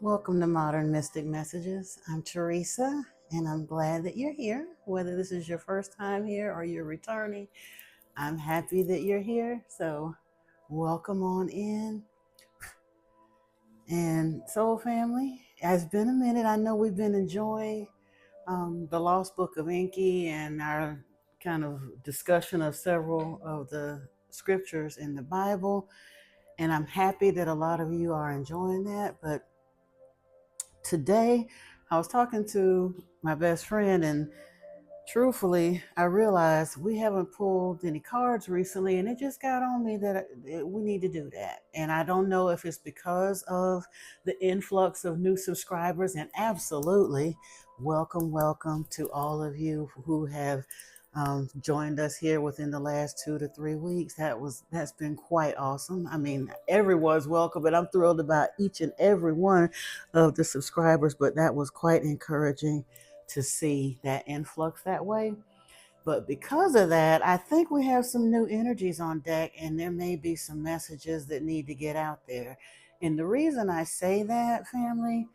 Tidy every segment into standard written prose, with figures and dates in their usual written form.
Welcome to Modern Mystic Messages. I'm Teresa, and I'm glad that you're here. Whether this is your first time here or you're returning, I'm happy that you're here. So, welcome on in. And Soul Family, it's been a minute. I know we've been enjoying the Lost Book of Enki and our kind of discussion of several of the scriptures in the Bible. And I'm happy that a lot of you are enjoying that. But today I was talking to my best friend, and truthfully, I realized we haven't pulled any cards recently, and it just got on me that we need to do that. And I don't know if it's because of the influx of new subscribers, and absolutely welcome to all of you who have joined us here within the last 2 to 3 weeks. That's been quite awesome. I mean, everyone's welcome, and I'm thrilled about each and every one of the subscribers. But that was quite encouraging to see that influx that way. But because of that, I think we have some new energies on deck, and there may be some messages that need to get out there. And the reason I say that, family,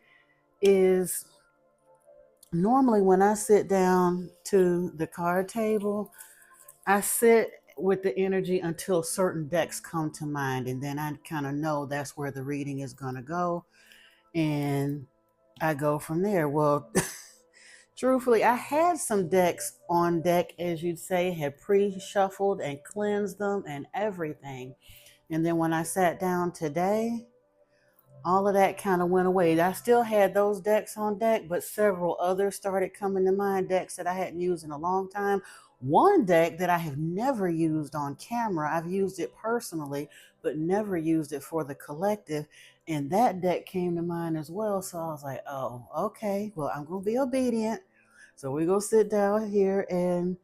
is normally when I sit down to the card table, I sit with the energy until certain decks come to mind, and then I kind of know that's where the reading is going to go, and I go from there. Well, truthfully, I had some decks on deck, as you'd say, had pre shuffled and cleansed them and everything. And then when I sat down today, all of that kind of went away. I still had those decks on deck, but several others started coming to mind, decks that I hadn't used in a long time. One deck that I have never used on camera, I've used it personally, but never used it for the collective. And that deck came to mind as well. So I was like, oh, okay, well, I'm going to be obedient. So we're going to sit down here and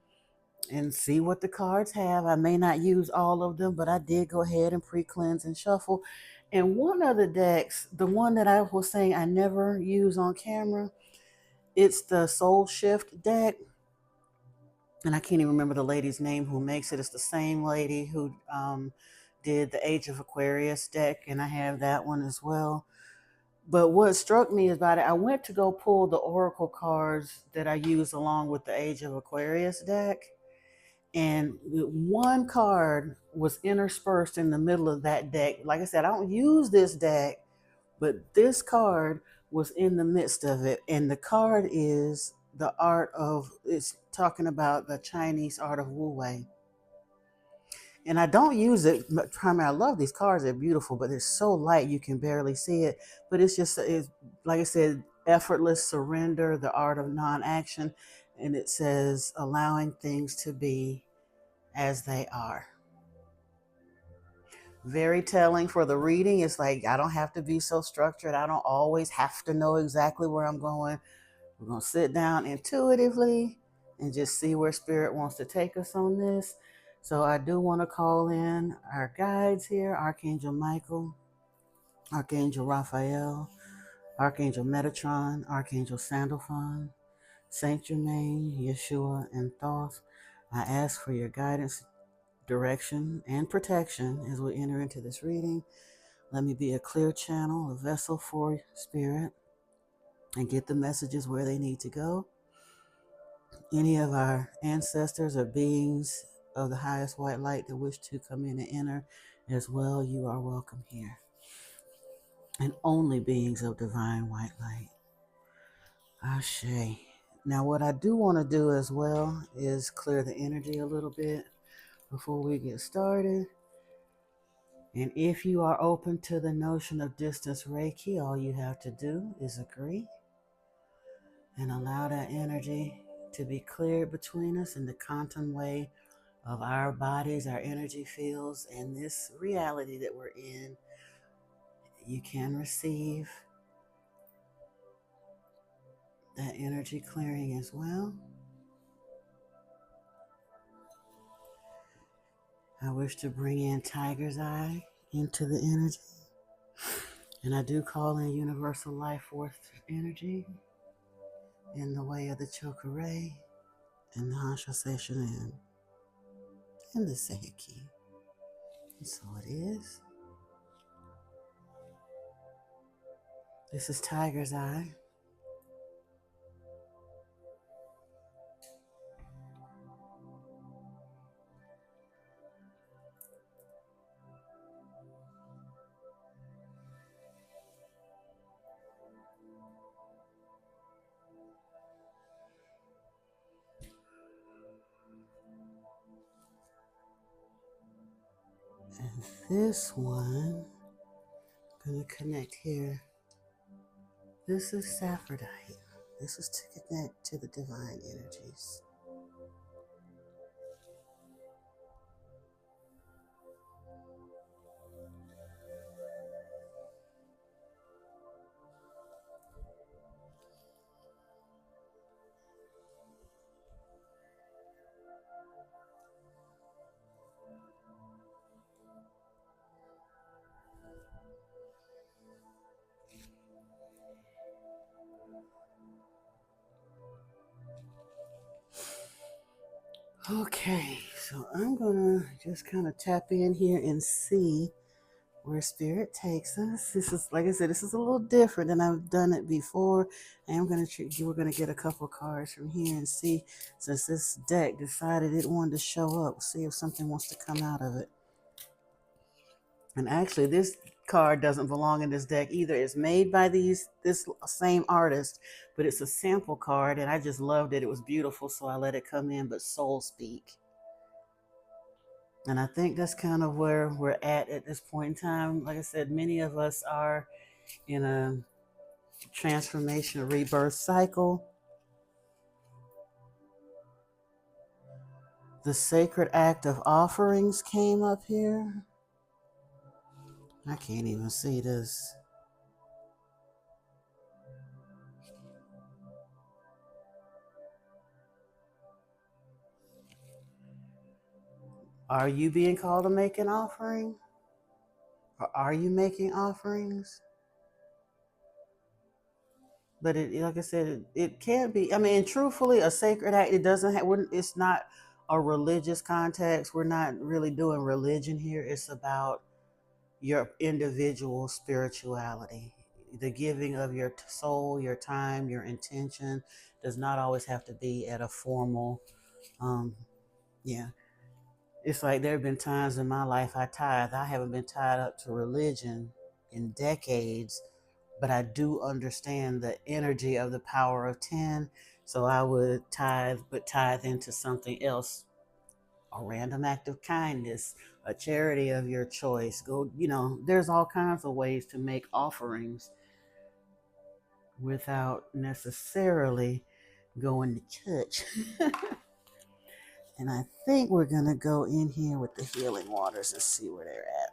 see what the cards have. I may not use all of them, but I did go ahead and pre-cleanse and shuffle. And one of the decks, the one that I was saying I never use on camera, it's the Soul Shift deck. And I can't even remember the lady's name who makes it. It's the same lady who did the Age of Aquarius deck, and I have that one as well. But what struck me about it, I went to go pull the Oracle cards that I use along with the Age of Aquarius deck, and one card was interspersed in the middle of that deck. Like I said, I don't use this deck, but this card was in the midst of it. And the card is the art of, it's talking about the Chinese art of Wu Wei. And I don't use it primarily. I love these cards, they're beautiful, but they're so light you can barely see it. But it's like I said, effortless surrender, the art of non action. And it says allowing things to be as they are. Very telling for the reading. It's like I don't have to be so structured. I don't always have to know exactly where I'm going. We're going to sit down intuitively and just see where Spirit wants to take us on this. So I do want to call in our guides here: Archangel Michael, Archangel Raphael, Archangel Metatron, Archangel Sandalphon, Saint Germain, Yeshua, and Thoth. I ask for your guidance, direction, and protection as we enter into this reading. Let me be a clear channel, a vessel for Spirit, and get the messages where they need to go. Any of our ancestors or beings of the highest white light that wish to come in and enter as well, you are welcome here. And only beings of divine white light. Ashe. Now, what I do want to do as well is clear the energy a little bit before we get started. And if you are open to the notion of distance Reiki, all you have to do is agree and allow that energy to be cleared between us in the quantum way of our bodies, our energy fields, and this reality that we're in. You can receive that energy clearing as well. I wish to bring in Tiger's Eye into the energy. And I do call in Universal Life Force energy in the way of the Chokurei and the Hansha Seishonin and the Seiki. And so it is. This is Tiger's Eye. And this one, I'm going to connect here. This is Saphrodite. This is to connect to the divine energies. Okay, so I'm gonna just kind of tap in here and see where spirit takes us. This is, like I said, this is a little different than I've done it before. I am gonna we're gonna get a couple cards from here and see, since this deck decided it wanted to show up, see if something wants to come out of it. And actually, this card doesn't belong in this deck either. It's made by this same artist, but it's a sample card, and I just loved it. It was beautiful, so I let it come in. But Soul Speak, and I think that's kind of where we're at this point in time. Like I said, many of us are in a transformation, a rebirth cycle. The sacred act of offerings came up here. I can't even see this. Are you being called to make an offering? Or are you making offerings? But it, like I said, it can't be. I mean, truthfully, a sacred act. It doesn't have. It's not a religious context. We're not really doing religion here. It's about your individual spirituality. The giving of your soul, your time, your intention does not always have to be at a formal. Yeah, it's like there have been times in my life I tithe. I haven't been tied up to religion in decades, but I do understand the energy of the power of 10. So I would tithe, but tithe into something else, a random act of kindness, a charity of your choice. Go, there's all kinds of ways to make offerings without necessarily going to church. And I think we're going to go in here with the healing waters and see where they're at.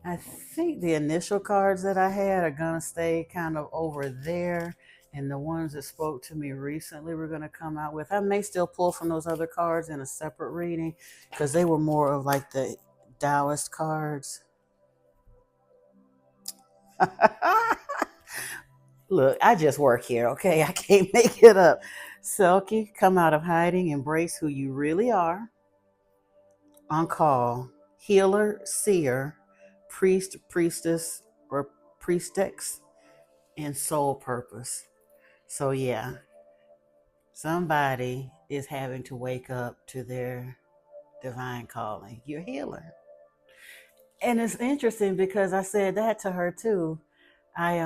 I think the initial cards that I had are going to stay kind of over there. And the ones that spoke to me recently, we're going to come out with. I may still pull from those other cards in a separate reading because they were more of like the Taoist cards. Look, I just work here, okay? I can't make it up. Selkie, come out of hiding, embrace who you really are. On call, healer, seer, priest, priestess, or priestess, and soul purpose. So, yeah, somebody is having to wake up to their divine calling. You're a healer. And it's interesting because I said that to her too. I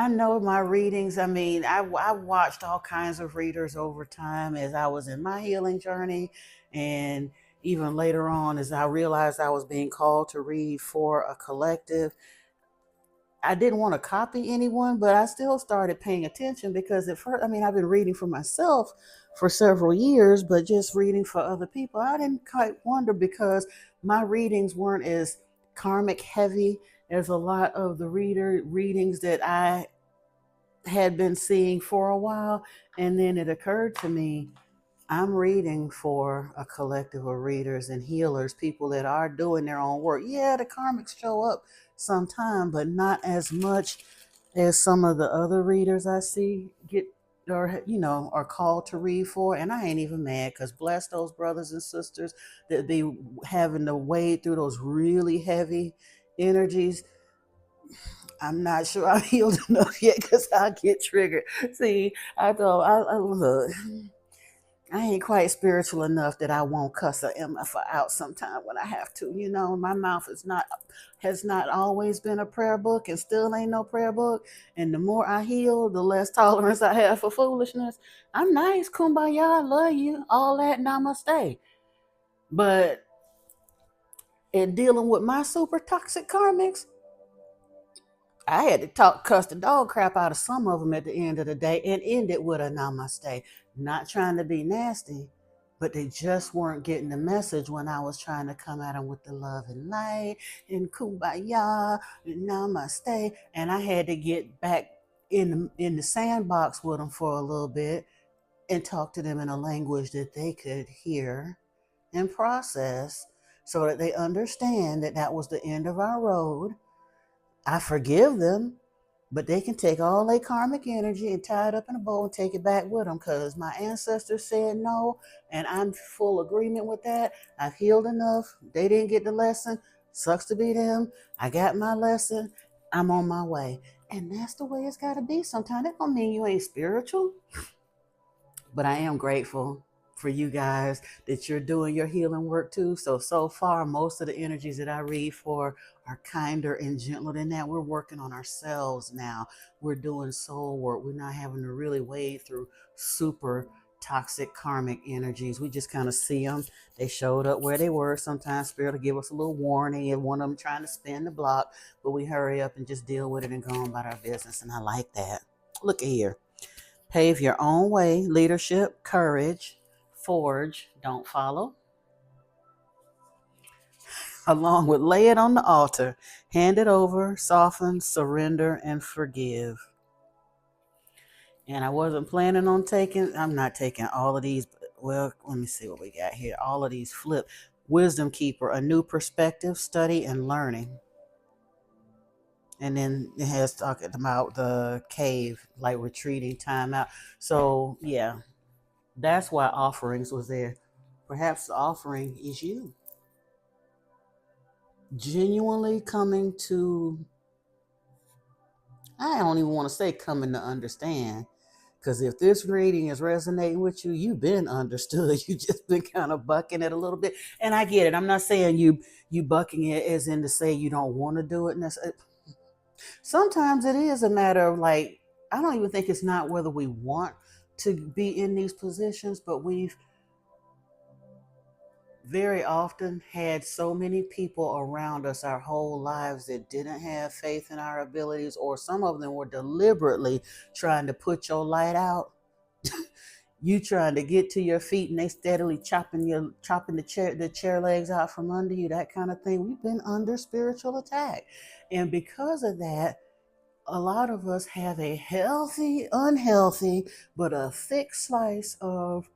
know my readings. I mean, I watched all kinds of readers over time as I was in my healing journey. And even later on, as I realized I was being called to read for a collective, I didn't want to copy anyone, but I still started paying attention because at first, I mean, I've been reading for myself for several years, but just reading for other people, I didn't quite wonder because my readings weren't as karmic heavy as a lot of the readings that I had been seeing for a while. And then it occurred to me, I'm reading for a collective of readers and healers, people that are doing their own work. Yeah, the karmics show up sometime, but not as much as some of the other readers I see get or are called to read for, and I ain't even mad, because bless those brothers and sisters that be having to wade through those really heavy energies. I'm not sure I'm healed enough yet, because I get triggered. See, I look, I ain't quite spiritual enough that I won't cuss a MF out sometime when I have to. My mouth has not always been a prayer book, and still ain't no prayer book. And the more I heal, the less tolerance I have for foolishness. I'm nice, kumbaya, I love you, all that, namaste. But in dealing with my super toxic karmics, I had to cuss the dog crap out of some of them at the end of the day and end it with a namaste. Not trying to be nasty, but they just weren't getting the message when I was trying to come at them with the love and light and kumbaya and namaste. And I had to get back in the sandbox with them for a little bit and talk to them in a language that they could hear and process, so that they understand that that was the end of our road. I forgive them, but they can take all their karmic energy and tie it up in a bowl and take it back with them, because my ancestors said no, and I'm full agreement with that. I've healed enough. They didn't get the lesson. Sucks to be them. I got my lesson. I'm on my way. And that's the way it's got to be sometimes. That don't mean you ain't spiritual, but I am grateful for you guys that you're doing your healing work too. So far, most of the energies that I read for are kinder and gentler than that. We're working on ourselves now. We're doing soul work. We're not having to really wade through super toxic karmic energies. We just kind of see them. They showed up where they were. Sometimes Spirit will give us a little warning and one of them trying to spin the block, but we hurry up and just deal with it and go on about our business. And I like that. Look at here. Pave your own way, leadership, courage, forge, don't follow, along with lay it on the altar, hand it over, soften, surrender, and forgive. And I wasn't planning on I'm not taking all of these. Well, let me see what we got here. All of these flip. Wisdom Keeper, a new perspective, study, and learning. And then it has talking about the cave, like retreating, time out. So, yeah, that's why offerings was there. Perhaps the offering is you. Genuinely coming to, I don't even want to say coming to understand, because if this reading is resonating with you, you've been understood. You just been kind of bucking it a little bit. And I get it. I'm not saying you bucking it as in to say you don't want to do it. Sometimes it is a matter of, like, I don't even think it's not whether we want to be in these positions, but we've very often had so many people around us our whole lives that didn't have faith in our abilities, or some of them were deliberately trying to put your light out. You trying to get to your feet and they steadily chopping the chair legs out from under you, that kind of thing. We've been under spiritual attack. And because of that, a lot of us have a healthy, unhealthy, but a thick slice of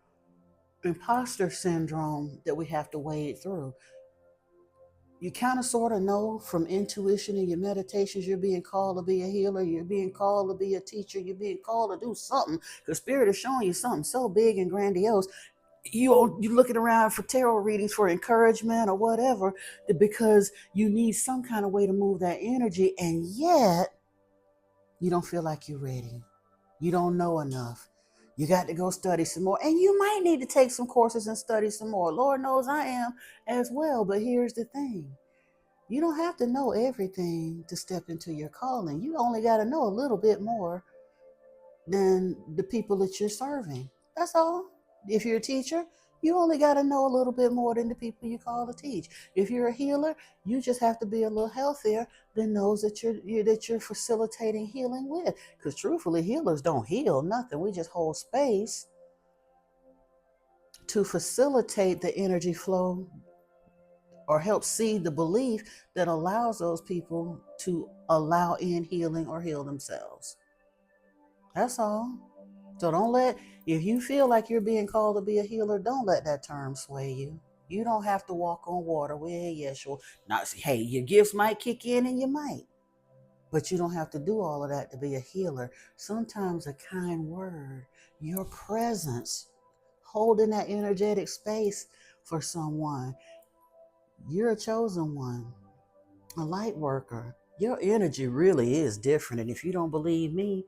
imposter syndrome that we have to wade through. You kind of sort of know from intuition in your meditations you're being called to be a healer, you're being called to be a teacher, you're being called to do something, because Spirit is showing you something so big and grandiose. You're looking around for tarot readings for encouragement or whatever, because you need some kind of way to move that energy, and yet you don't feel like you're ready. You don't know enough. You got to go study some more. And you might need to take some courses and study some more. Lord knows I am as well. But here's the thing. You don't have to know everything to step into your calling. You only got to know a little bit more than the people that you're serving. That's all. If you're a teacher, you only got to know a little bit more than the people you call to teach. If you're a healer, you just have to be a little healthier than those that you're facilitating healing with. Because truthfully, healers don't heal nothing. We just hold space to facilitate the energy flow or help seed the belief that allows those people to allow in healing or heal themselves. That's all. So if you feel like you're being called to be a healer, don't let that term sway you. You don't have to walk on water. Well, yes, sure. Not, hey, your gifts might kick in and you might. But you don't have to do all of that to be a healer. Sometimes a kind word, your presence, holding that energetic space for someone. You're a chosen one, a light worker. Your energy really is different. And if you don't believe me,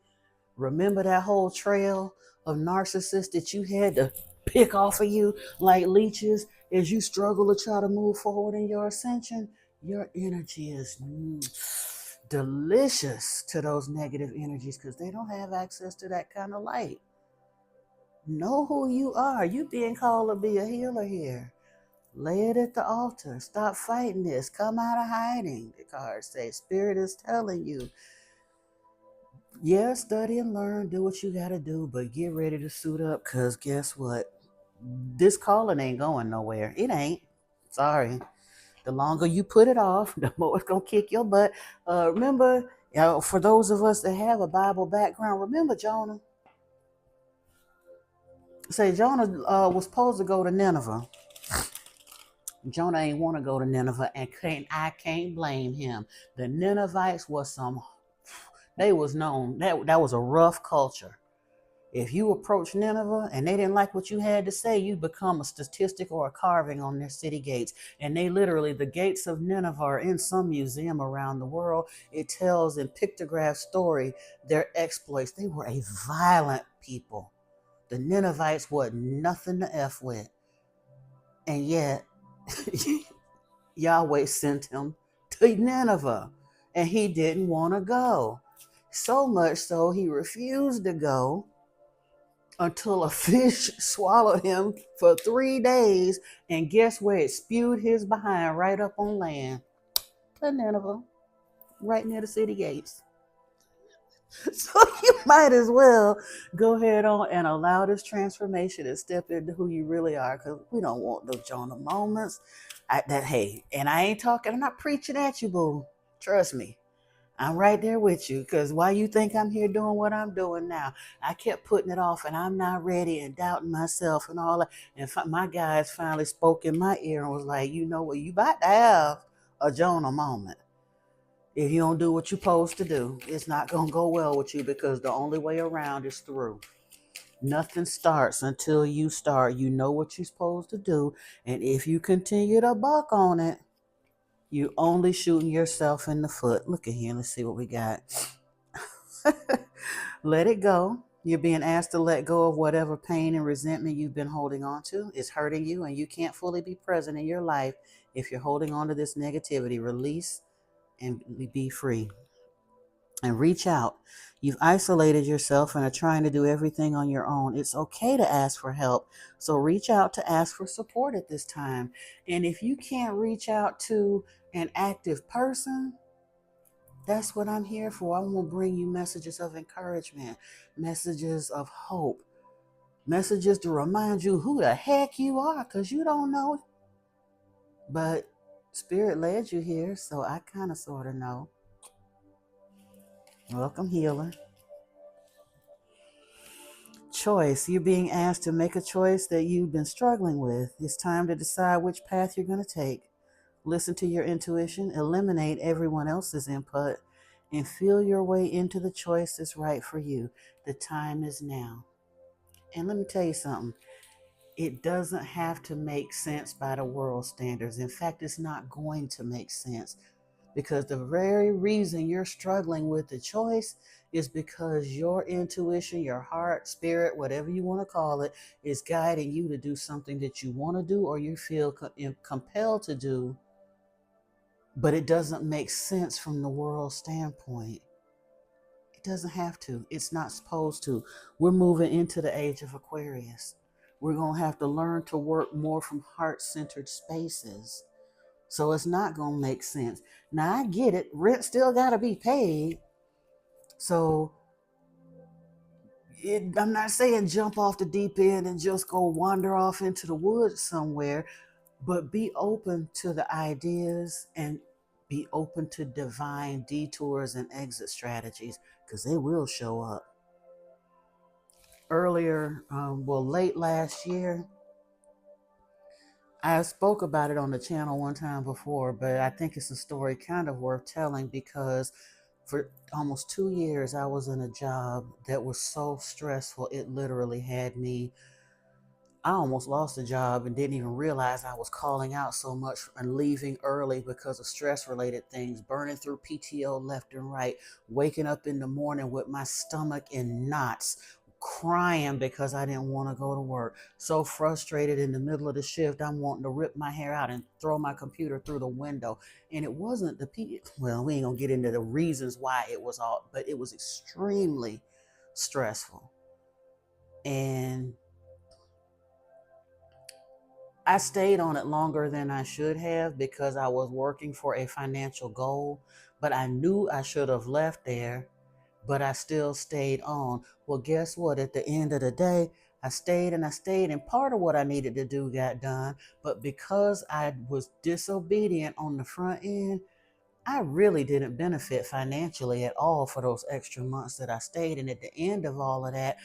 remember that whole trail of narcissists that you had to pick off of you like leeches as you struggle to try to move forward in your ascension? Your energy is delicious to those negative energies because they don't have access to that kind of light. Know who you are. You being called to be a healer here. Lay it at the altar. Stop fighting this. Come out of hiding. The cards say Spirit is telling you. Yeah, study and learn, do what you gotta do, but get ready to suit up, cause guess what? This calling ain't going nowhere. It ain't. Sorry. The longer you put it off, the more it's gonna kick your butt. Remember, for those of us that have a Bible background, remember Jonah? Say Jonah was supposed to go to Nineveh. Jonah ain't want to go to Nineveh, and I can't blame him. The Ninevites was they was known that was a rough culture. If you approach Nineveh and they didn't like what you had to say, you become a statistic or a carving on their city gates. And they literally, the gates of Nineveh are in some museum around the world. It tells in pictograph story their exploits. They were a violent people. The Ninevites were nothing to F with. And yet, Yahweh sent him to Nineveh. And he didn't want to go. So much so, he refused to go until a fish swallowed him for 3 days. And guess where it spewed his behind? Right up on land. To Nineveh, right near the city gates. So you might as well go ahead on and allow this transformation and step into who you really are, because we don't want those Jonah moments. And I ain't talking, I'm not preaching at you, boo. Trust me. I'm right there with you, because why you think I'm here doing what I'm doing now? I kept putting it off, and I'm not ready, and doubting myself and all that. And my guys finally spoke in my ear and was like, you know what, you about to have a Jonah moment. If you don't do what you're supposed to do, it's not going to go well with you, because the only way around is through. Nothing starts until you start. You know what you're supposed to do, and if you continue to buck on it, you only shooting yourself in the foot. Look at here. Let's see what we got. Let it go. You're being asked to let go of whatever pain and resentment you've been holding on to. It's hurting you, and you can't fully be present in your life if you're holding on to this negativity. Release and be free. And reach out. You've isolated yourself and are trying to do everything on your own. It's okay to ask for help. So reach out to ask for support at this time. And if you can't reach out to an active person, that's what I'm here for. I want to bring you messages of encouragement, messages of hope, messages to remind you who the heck you are, because you don't know. But Spirit led you here, so I kind of sort of know. Welcome, healer. Choice. You're being asked to make a choice that you've been struggling with. It's time to decide which path you're going to take. Listen to your intuition, eliminate everyone else's input, and feel your way into the choice that's right for you. The time is now. And let me tell you something. It doesn't have to make sense by the world standards. In fact, it's not going to make sense, because the very reason you're struggling with the choice is because your intuition, your heart, spirit, whatever you want to call it, is guiding you to do something that you want to do or you feel compelled to do, but it doesn't make sense from the world standpoint. It doesn't have to. It's not supposed to. We're moving into the age of Aquarius. We're going to have to learn to work more from heart-centered spaces. So it's not going to make sense. Now, I get it. Rent still got to be paid. So I'm not saying jump off the deep end and just go wander off into the woods somewhere, but be open to the ideas and be open to divine detours and exit strategies, because they will show up. Earlier, late last year, I spoke about it on the channel one time before, but I think it's a story kind of worth telling, because For almost 2 years, I was in a job that was so stressful. It literally had me, I almost lost the job and didn't even realize I was calling out so much and leaving early because of stress related things, burning through PTO left and right, waking up in the morning with my stomach in knots, crying because I didn't want to go to work. So frustrated in the middle of the shift, I'm wanting to rip my hair out and throw my computer through the window. And it wasn't well, we ain't gonna get into the reasons why it was all, but it was extremely stressful. And I stayed on it longer than I should have because I was working for a financial goal, but I knew I should have left there, but I still stayed on. Well, guess what? At the end of the day, I stayed and I stayed, and part of what I needed to do got done. But because I was disobedient on the front end, I really didn't benefit financially at all for those extra months that I stayed. And at the end of all of that,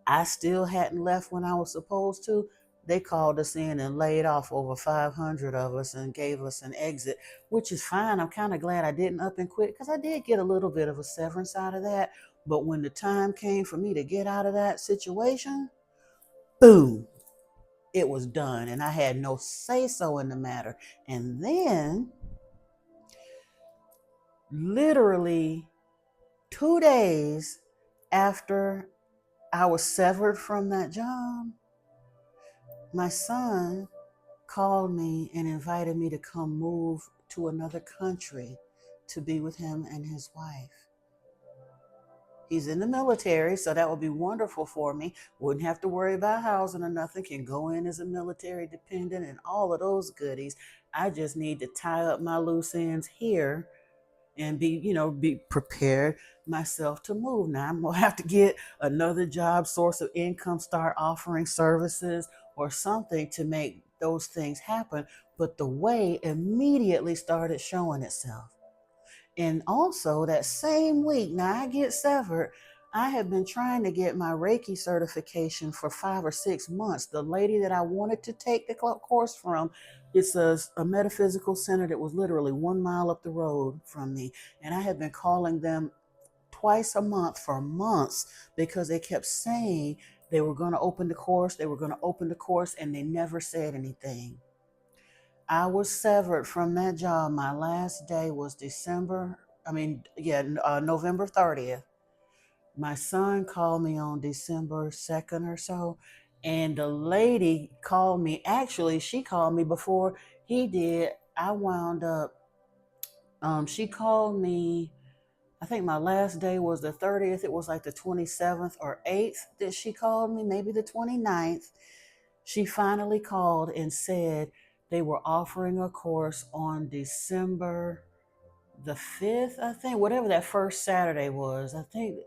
I still hadn't left when I was supposed to. They called us in and laid off over 500 of us and gave us an exit, which is fine. I'm kind of glad I didn't up and quit because I did get a little bit of a severance out of that. But when the time came for me to get out of that situation, boom, it was done. And I had no say so in the matter. And then, literally 2 days after I was severed from that job, my son called me and invited me to come move to another country to be with him and his wife. He's in the military, so that would be wonderful for me. Wouldn't have to worry about housing or nothing. Can go in as a military dependent and all of those goodies. I just need to tie up my loose ends here and be prepared myself to move. Now I'm gonna have to get another job, source of income, start offering services or something to make those things happen. But the way immediately started showing itself. And also that same week, now I get severed, I have been trying to get my Reiki certification for 5 or 6 months. The lady that I wanted to take the course from, it's a metaphysical center that was literally 1 mile up the road from me. And I had been calling them twice a month for months because they kept saying they were going to open the course, and they never said anything. I was severed from that job. My last day was November 30th. My son called me on December 2nd or so, and the lady called me. Actually, she called me before he did. I wound up, she called me. I think my last day was the 30th. It was like the 27th or 8th that she called me, maybe the 29th. She finally called and said they were offering a course on December the 5th, I think, whatever that first Saturday was. I think,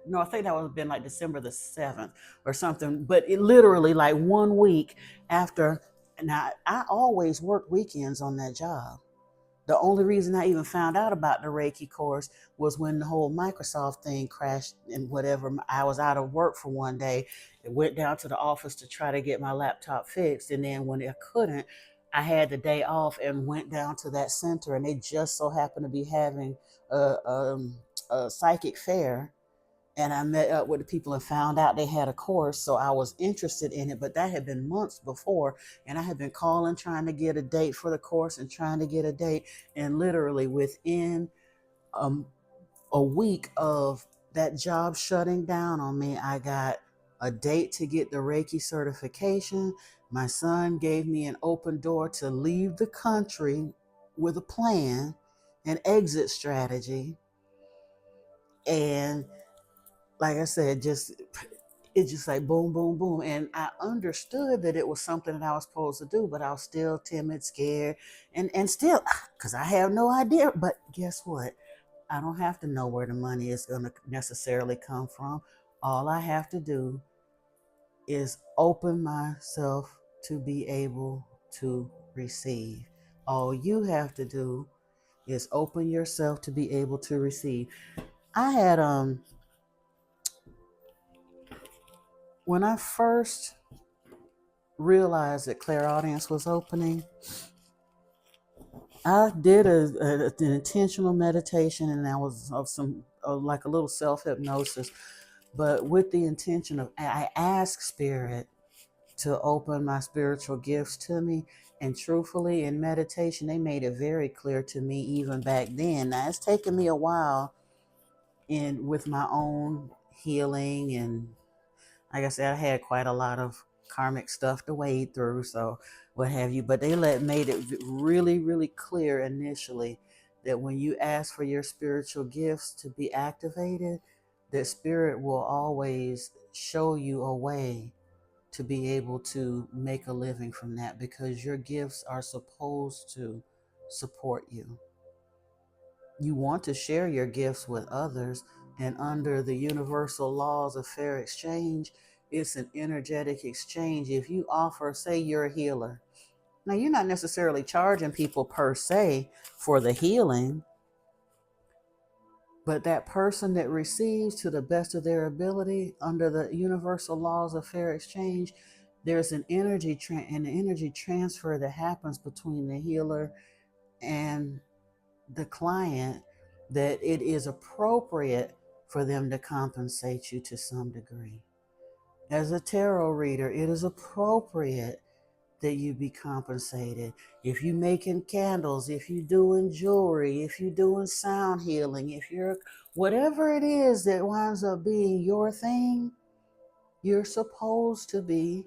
no, I think that would have been like December the 7th or something. But it literally like 1 week after. Now, I always worked weekends on that job. The only reason I even found out about the Reiki course was when the whole Microsoft thing crashed and whatever. I was out of work for one day. I went down to the office to try to get my laptop fixed. And then when I couldn't, I had the day off and went down to that center. And they just so happened to be having a psychic fair, and I met up with the people and found out they had a course. So I was interested in it, but that had been months before. And I had been calling, trying to get a date for the course and trying to get a date. And literally within a week of that job shutting down on me, I got a date to get the Reiki certification. My son gave me an open door to leave the country with a plan, an exit strategy. And like I said, it's just like boom, boom, boom. And I understood that it was something that I was supposed to do, but I was still timid, scared, and still, because I have no idea. But guess what? I don't have to know where the money is going to necessarily come from. All I have to do is open myself to be able to receive. All you have to do is open yourself to be able to receive. I had when I first realized that clairaudience was opening, I did an intentional meditation, and that was of some like a little self hypnosis, but with the intention of I asked Spirit to open my spiritual gifts to me. And truthfully, in meditation, they made it very clear to me even back then. Now it's taken me a while in with my own healing, and like I said, I had quite a lot of karmic stuff to wade through, so what have you. But they made it really, really clear initially that when you ask for your spiritual gifts to be activated, that Spirit will always show you a way to be able to make a living from that, because your gifts are supposed to support you. You want to share your gifts with others, and under the universal laws of fair exchange, it's an energetic exchange. If you offer, say you're a healer, now you're not necessarily charging people per se for the healing, but that person that receives to the best of their ability under the universal laws of fair exchange, there's an an energy transfer that happens between the healer and the client, that it is appropriate for them to compensate you to some degree. As a tarot reader, it is appropriate that you be compensated. If you making candles, if you doing jewelry, if you doing sound healing, if you're whatever it is that winds up being your thing, you're supposed to be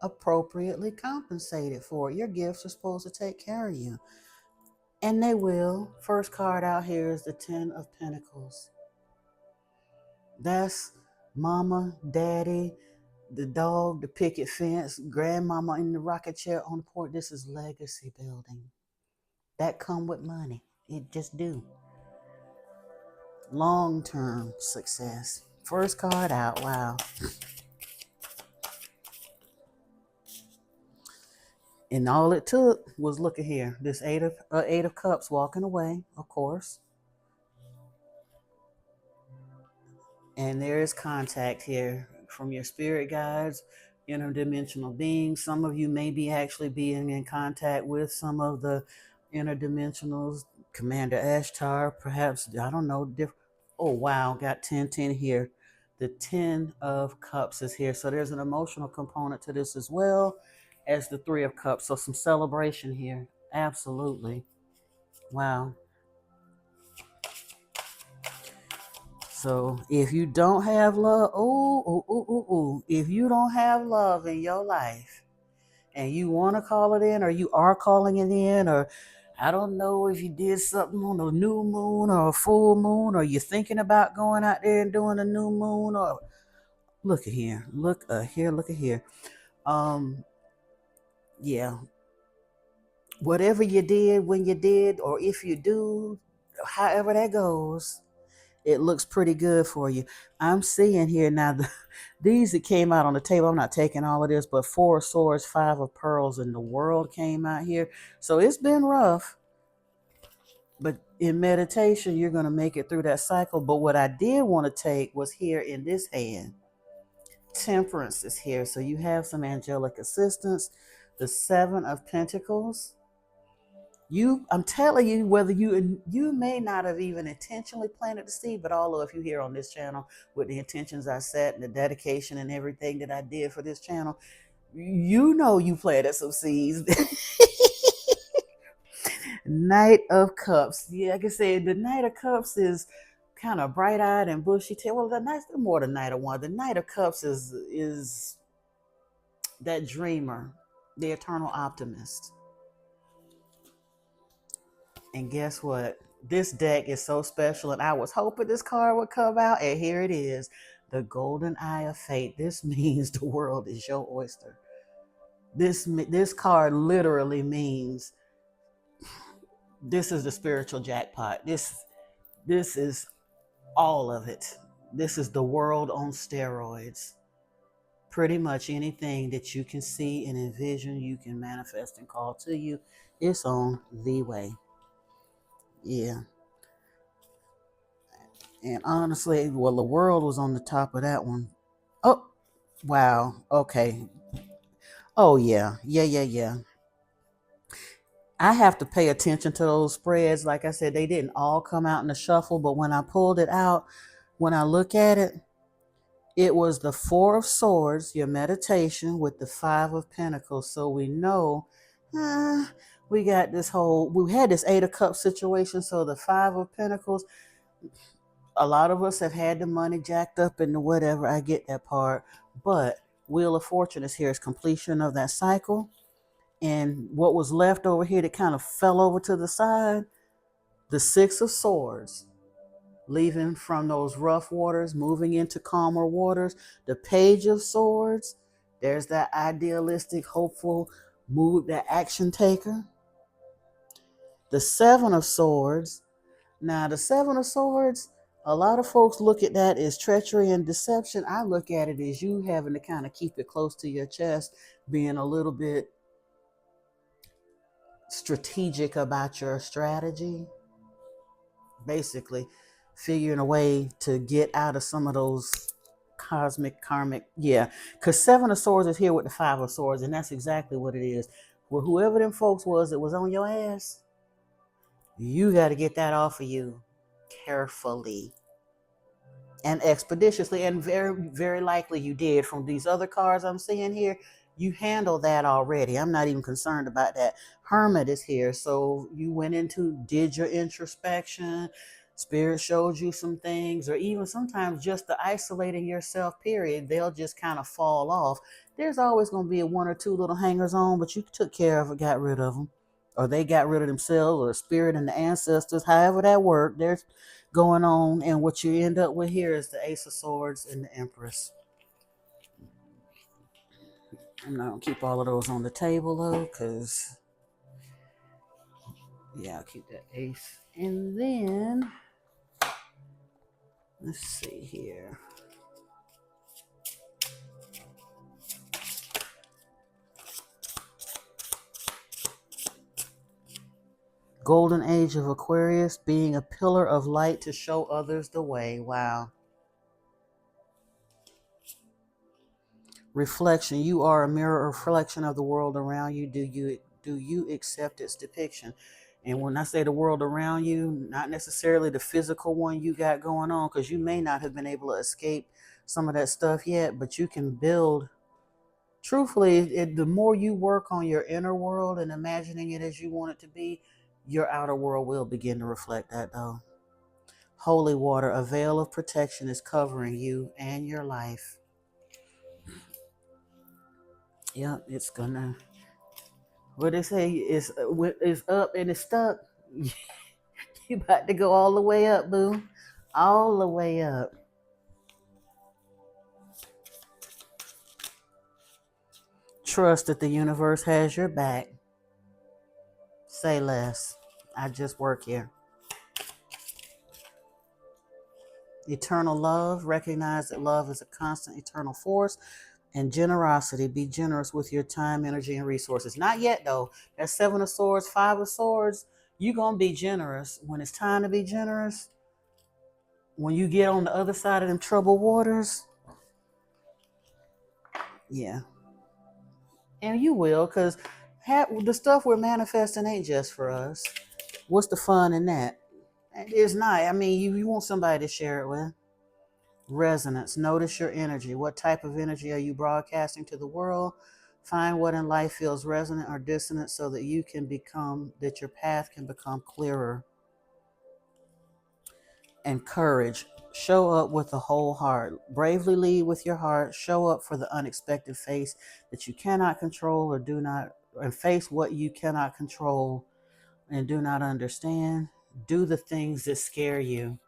appropriately compensated for it. Your gifts are supposed to take care of you. And they will. First card out here is the 10 of Pentacles. That's mama, daddy, the dog, the picket fence, grandmama in the rocket chair on the porch. This is legacy building. That come with money. It just do. Long-term success. First card out. Wow. And all it took was, look at here, this eight of cups walking away, of course. And there is contact here from your spirit guides, interdimensional beings. Some of you may be actually being in contact with some of the interdimensionals, Commander Ashtar, perhaps, I don't know. Oh, wow, got 10 here. The 10 of Cups is here. So there's an emotional component to this as well as the 3 of Cups. So some celebration here. Absolutely. Wow. So if you don't have love, if you don't have love in your life and you want to call it in, or you are calling it in, or I don't know if you did something on a new moon or a full moon, or you're thinking about going out there and doing a new moon, or look at here, look at here. Yeah, whatever you did when you did, or if you do, however that goes, it looks pretty good for you. I'm seeing here now, these that came out on the table, I'm not taking all of this, but 4 of Swords, 5 of Pearls, and the World came out here. So it's been rough, but in meditation, you're going to make it through that cycle. But what I did want to take was here in this hand. Temperance is here. So you have some angelic assistance. The 7 of Pentacles. I'm telling you, whether you may not have even intentionally planted the seed, but all of you here on this channel, with the intentions I set and the dedication and everything that I did for this channel, you know you planted some seeds. Knight of Cups. Yeah, like I said, the Knight of Cups is kind of bright-eyed and bushy tail. Well, that's more the Knight of Wands. The Knight of Cups is that dreamer, the eternal optimist. And guess what? This deck is so special, and I was hoping this card would come out, and here it is. The Golden Eye of Fate. This means the world is your oyster. This card literally means this is the spiritual jackpot. This is all of it. This is the world on steroids. Pretty much anything that you can see and envision, you can manifest and call to you. It's on the way. Yeah. And honestly, well, the world was on the top of that one. Oh, wow. Okay. Oh, yeah. Yeah. I have to pay attention to those spreads. Like I said, they didn't all come out in the shuffle, but when I pulled it out, when I look at it, it was the Four of Swords, your meditation, with the Five of Pentacles. So we know we got this we had this Eight of Cups situation. So the Five of Pentacles, a lot of us have had the money jacked up into whatever. I get that part. But Wheel of Fortune is here. It's completion of that cycle. And what was left over here that kind of fell over to the side, the Six of Swords, leaving from those rough waters, moving into calmer waters. The Page of Swords, there's that idealistic, hopeful mood, that action taker. The Seven of Swords. Now, the Seven of Swords, a lot of folks look at that as treachery and deception. I look at it as you having to kind of keep it close to your chest, being a little bit strategic about your strategy. Basically, figuring a way to get out of some of those cosmic, karmic, because Seven of Swords is here with the Five of Swords, and that's exactly what it is. Well, whoever them folks was that was on your ass, you got to get that off of you carefully and expeditiously, and very, very likely you did. From these other cards I'm seeing here, you handled that already. I'm not even concerned about that. Hermit is here, so you did your introspection. Spirit showed you some things, or even sometimes just the isolating yourself period, they'll just kind of fall off. There's always going to be one or two little hangers on, but you took care of it, got rid of them, or they got rid of themselves, or spirit and the ancestors, however that worked. There's going on, and what you end up with here is the Ace of Swords and the Empress. I'm not gonna keep all of those on the table though, because I'll keep that ace. And then let's see here. Golden Age of Aquarius, being a pillar of light to show others the way. Wow. Reflection. You are a mirror reflection of the world around you. Do you accept its depiction? And when I say the world around you, not necessarily the physical one you got going on, because you may not have been able to escape some of that stuff yet, but you can build. Truthfully, the more you work on your inner world and imagining it as you want it to be, your outer world will begin to reflect that though. Holy water, a veil of protection is covering you and your life. Yeah, it's gonna. What they say is up and it's stuck. You about to go all the way up, boo. All the way up. Trust that the universe has your back. Say less. I just work here. Eternal love. Recognize that love is a constant eternal force. And generosity. Be generous with your time, energy, and resources. Not yet, though. That's Seven of Swords, Five of Swords. You're going to be generous. When it's time to be generous, when you get on the other side of them troubled waters, yeah. And you will, because the stuff we're manifesting ain't just for us. What's the fun in that? It's not. I mean, you want somebody to share it with. Resonance. Notice your energy. What type of energy are you broadcasting to the world? Find what in life feels resonant or dissonant so that that your path can become clearer. And courage. Show up with a whole heart. Bravely lead with your heart. Show up for the unexpected face that you cannot control and face what you cannot control and do not understand. Do the things that scare you.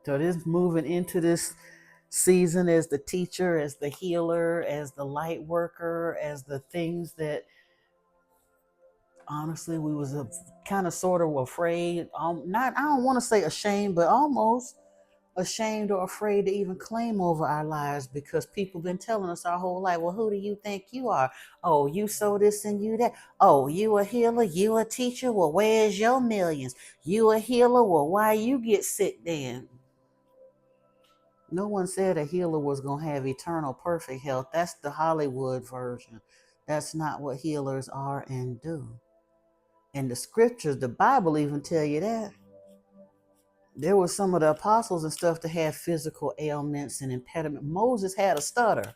So this moving into this season as the teacher, as the healer, as the light worker, as the things that honestly we was kind of sort of afraid. Not, I don't want to say ashamed, but almost ashamed or afraid to even claim over our lives, because people been telling us our whole life, well, who do you think you are? Oh, you so this and you that. Oh, you a healer, you a teacher, well, where's your millions? You a healer, well, why you get sick then? No one said a healer was going to have eternal perfect health. That's the Hollywood version. That's not what healers are and do. And the scriptures, the Bible even tell you that. There were some of the apostles and stuff that had physical ailments and impediment. Moses had a stutter.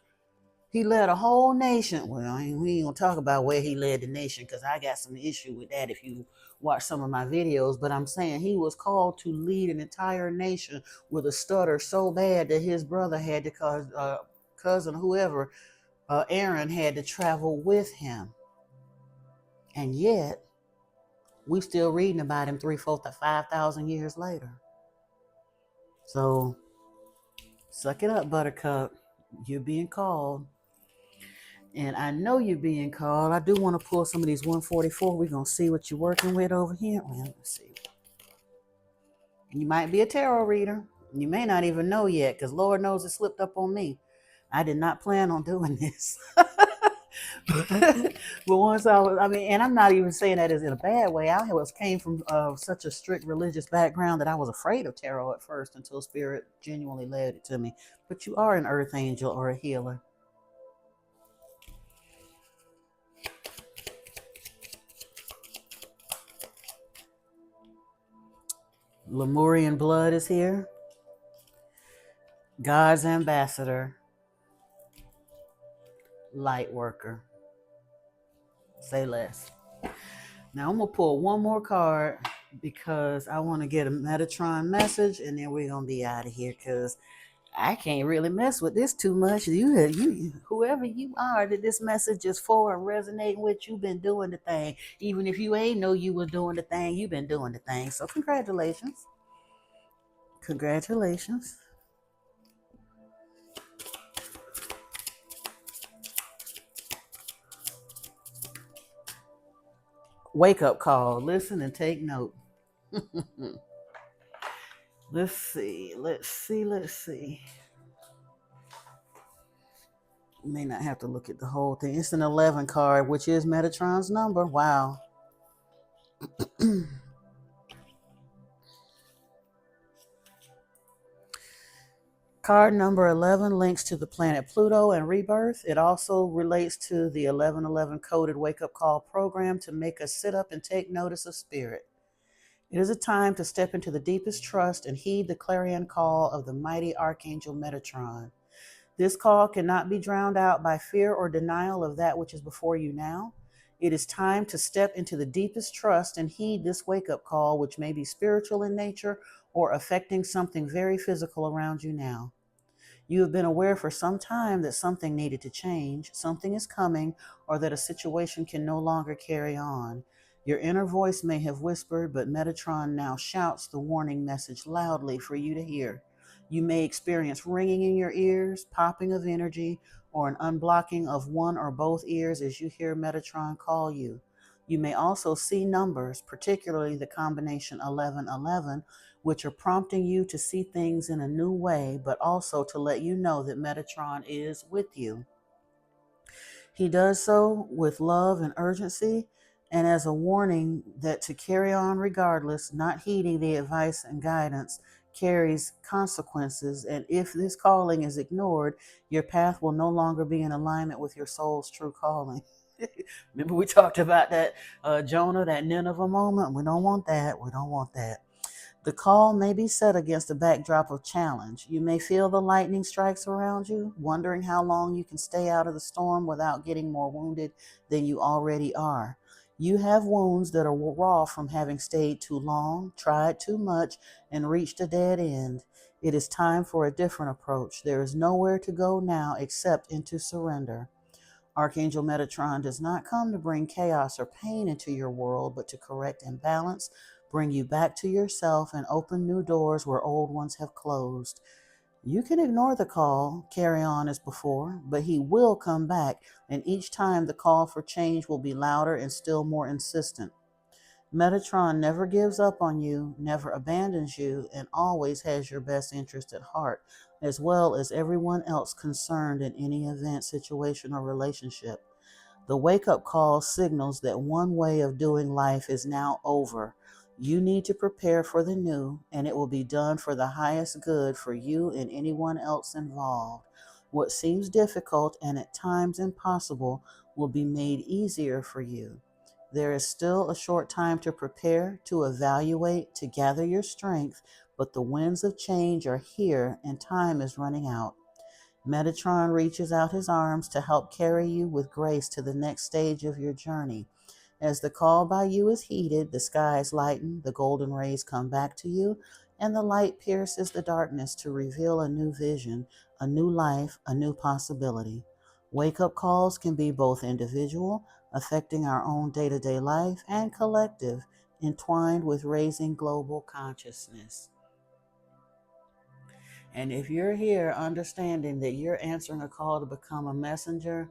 He led a whole nation. Well, we ain't gonna talk about where he led the nation because I got some issue with that if you watch some of my videos. But I'm saying he was called to lead an entire nation with a stutter so bad that his brother had to cause cousin whoever Aaron had to travel with him, and yet we still reading about him 3, 4, 5,000 years later. So suck it up, Buttercup. You're being called. And I know you're being called. I do want to pull some of these 144. We're going to see what you're working with over here. Well, let's see. You might be a tarot reader. You may not even know yet because Lord knows it slipped up on me. I did not plan on doing this. But once and I'm not even saying that as in a bad way. I came from such a strict religious background that I was afraid of tarot at first until Spirit genuinely led it to me. But you are an earth angel or a healer. Lemurian blood is here. God's ambassador. Light worker. Say less. Now I'm going to pull one more card because I want to get a Metatron message and then we're going to be out of here because I can't really mess with this too much. You, whoever you are that this message is for and resonating with, you've been doing the thing. Even if you ain't know you were doing the thing, you've been doing the thing. So congratulations. Congratulations. Wake up call. Listen and take note. Let's see. You may not have to look at the whole thing. It's an 11 card, which is Metatron's number. Wow. Card number 11 links to the planet Pluto and rebirth. It also relates to the 1111 coded wake-up call program to make us sit up and take notice of spirit. It is a time to step into the deepest trust and heed the clarion call of the mighty Archangel Metatron. This call cannot be drowned out by fear or denial of that which is before you now. It is time to step into the deepest trust and heed this wake-up call, which may be spiritual in nature or affecting something very physical around you now. You have been aware for some time that something needed to change, something is coming, or that a situation can no longer carry on. Your inner voice may have whispered, but Metatron now shouts the warning message loudly for you to hear. You may experience ringing in your ears, popping of energy, or an unblocking of one or both ears as you hear Metatron call you. You may also see numbers, particularly the combination 1111, which are prompting you to see things in a new way, but also to let you know that Metatron is with you. He does so with love and urgency, and as a warning that to carry on regardless, not heeding the advice and guidance, carries consequences, and if this calling is ignored, your path will no longer be in alignment with your soul's true calling. Remember we talked about that Jonah, that Nineveh moment? We don't want that. The call may be set against a backdrop of challenge. You may feel the lightning strikes around you, wondering how long you can stay out of the storm without getting more wounded than you already are. You have wounds that are raw from having stayed too long, tried too much, and reached a dead end. It is time for a different approach. There is nowhere to go now except into surrender. Archangel Metatron does not come to bring chaos or pain into your world, but to correct imbalance, bring you back to yourself, and open new doors where old ones have closed. You can ignore the call, carry on as before, but he will come back, and each time the call for change will be louder and still more insistent. Metatron never gives up on you, never abandons you, and always has your best interest at heart, as well as everyone else concerned in any event, situation, or relationship. The wake-up call signals that one way of doing life is now over. You need to prepare for the new, and it will be done for the highest good for you and anyone else involved. What seems difficult and at times impossible will be made easier for you. There is still a short time to prepare, to evaluate, to gather your strength, but the winds of change are here and time is running out. Metatron reaches out his arms to help carry you with grace to the next stage of your journey. As the call by you is heeded, the skies lighten, the golden rays come back to you, and the light pierces the darkness to reveal a new vision, a new life, a new possibility. Wake up calls can be both individual, affecting our own day to day life, and collective, entwined with raising global consciousness. And if you're here understanding that you're answering a call to become a messenger,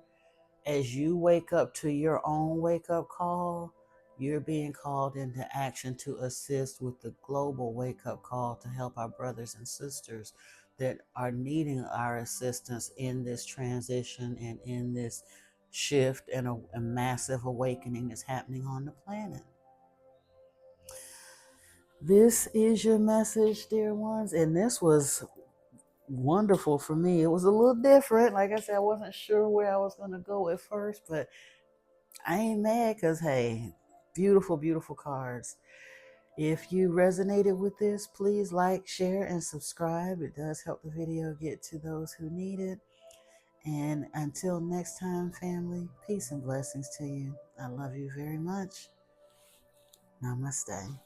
as you wake up to your own wake up call, you're being called into action to assist with the global wake up call to help our brothers and sisters that are needing our assistance in this transition and in this shift and a massive awakening that's happening on the planet. This is your message, dear ones, and this was wonderful for me. It was a little different. Like I said, I wasn't sure where I was going to go at first, but I ain't mad because, hey, beautiful, beautiful cards. If you resonated with this, please like, share, and subscribe. It does help the video get to those who need it. And until next time, family, peace and blessings to you. I love you very much. Namaste.